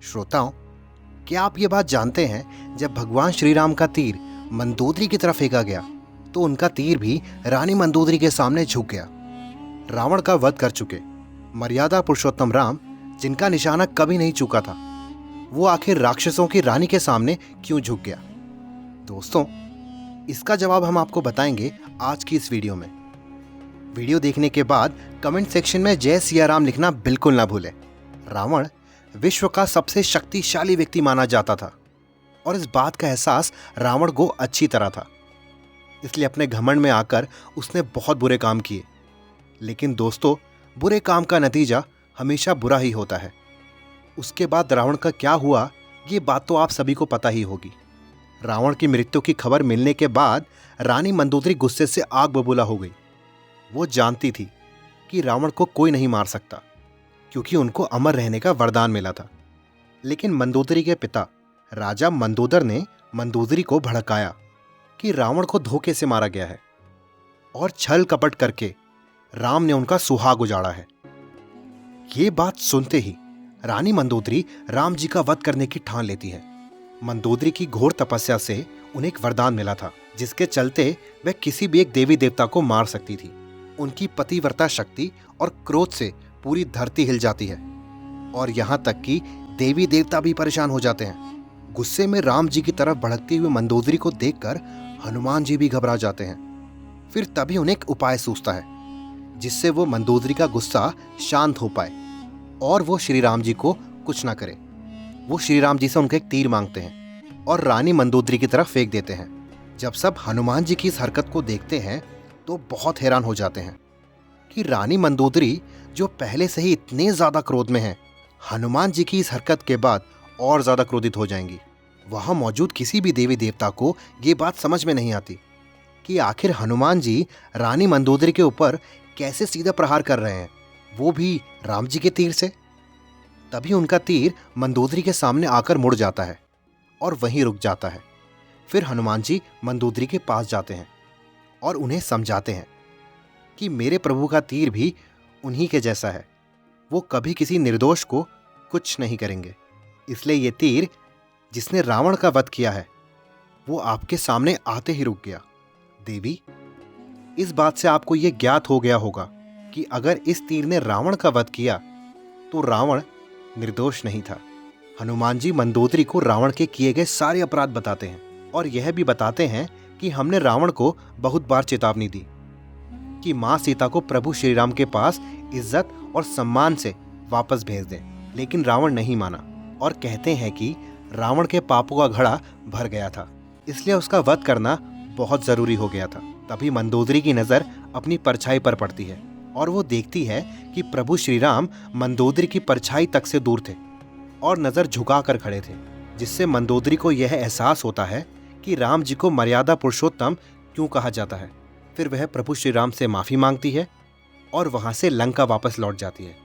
श्रोताओं, क्या आप ये बात जानते हैं, जब भगवान श्री राम का तीर मंदोदरी की तरफ फेंका गया तो उनका तीर भी रानी मंदोदरी के सामने झुक गया। रावण का वध कर चुके मर्यादा पुरुषोत्तम राम, जिनका निशाना कभी नहीं चूका था, वो आखिर राक्षसों की रानी के सामने क्यों झुक गया? दोस्तों, इसका जवाब हम आपको बताएंगे आज की इस वीडियो में। वीडियो देखने के बाद कमेंट सेक्शन में जय सिया राम लिखना बिल्कुल ना भूलें। रावण विश्व का सबसे शक्तिशाली व्यक्ति माना जाता था और इस बात का एहसास रावण को अच्छी तरह था। इसलिए अपने घमंड में आकर उसने बहुत बुरे काम किए। लेकिन दोस्तों, बुरे काम का नतीजा हमेशा बुरा ही होता है। उसके बाद रावण का क्या हुआ, ये बात तो आप सभी को पता ही होगी। रावण की मृत्यु की खबर मिलने के बाद रानी मंदोदरी गुस्से से आग बबूला हो गई। वो जानती थी कि रावण को कोई नहीं मार सकता, क्योंकि उनको अमर रहने का वरदान मिला था। लेकिन मंदोदरी के पिता राजा मंदोदर ने मंदोदरी को भड़काया कि रावण को धोखे से मारा गया है और छल कपट करके राम ने उनका सुहाग उजाड़ा है। ये बात सुनते ही रानी मंदोदरी राम जी का वध करने की ठान लेती है। मंदोदरी की घोर तपस्या से उन्हें एक वरदान मिला था, जिसके चलते वह किसी भी एक देवी देवता को मार सकती थी। उनकी पतिव्रता शक्ति और क्रोध से पूरी धरती हिल जाती है और यहाँ तक कि देवी देवता भी परेशान हो जाते हैं। गुस्से में राम जी की तरफ भड़कती हुई मंदोदरी को देखकर हनुमान जी भी घबरा जाते हैं। फिर तभी उन्हें एक उपाय सूझता है, जिससे वो मंदोदरी का गुस्सा शांत हो पाए और वो श्री राम जी को कुछ ना करे। वो श्री राम जी से उनका एक तीर मांगते हैं और रानी मंदोदरी की तरफ फेंक देते हैं। जब सब हनुमान जी की इस हरकत को देखते हैं तो बहुत हैरान हो जाते हैं कि रानी मंदोदरी, जो पहले से ही इतने ज्यादा क्रोध में हैं, हनुमान जी की इस हरकत के बाद और ज्यादा क्रोधित हो जाएंगी। वहां मौजूद किसी भी देवी देवता को ये बात समझ में नहीं आती कि आखिर हनुमान जी रानी मंदोदरी के ऊपर कैसे सीधा प्रहार कर रहे हैं, वो भी राम जी के तीर से। तभी उनका तीर मंदोदरी के सामने आकर मुड़ जाता है और वहीं रुक जाता है। फिर हनुमान जी मंदोदरी के पास जाते हैं और उन्हें समझाते हैं कि मेरे प्रभु का तीर भी उन्हीं के जैसा है, वो कभी किसी निर्दोष को कुछ नहीं करेंगे। इसलिए ये तीर जिसने रावण का वध किया है, वो आपके सामने आते ही रुक गया। देवी, इस बात से आपको ये ज्ञात हो गया होगा कि अगर इस तीर ने रावण का वध किया तो रावण निर्दोष नहीं था। हनुमान जी मंदोदरी को रावण के किए गए सारे अपराध बताते हैं और यह भी बताते हैं कि हमने रावण को बहुत बार चेतावनी दी कि मां सीता को प्रभु श्री राम के पास इज्जत और सम्मान से वापस भेज दें। लेकिन रावण नहीं माना और कहते हैं कि रावण के पापों का घड़ा भर गया था, इसलिए उसका वध करना बहुत जरूरी हो गया था। तभी मंदोदरी की नजर अपनी परछाई पर पड़ती है और वो देखती है कि प्रभु श्री राम मंदोदरी की परछाई तक से दूर थे और नजर झुकाकर खड़े थे, जिससे मंदोदरी को यह एहसास होता है कि राम जी को मर्यादा पुरुषोत्तम क्यों कहा जाता है। फिर वह प्रभु श्री राम से माफी मांगती है और वहां से लंका वापस लौट जाती है।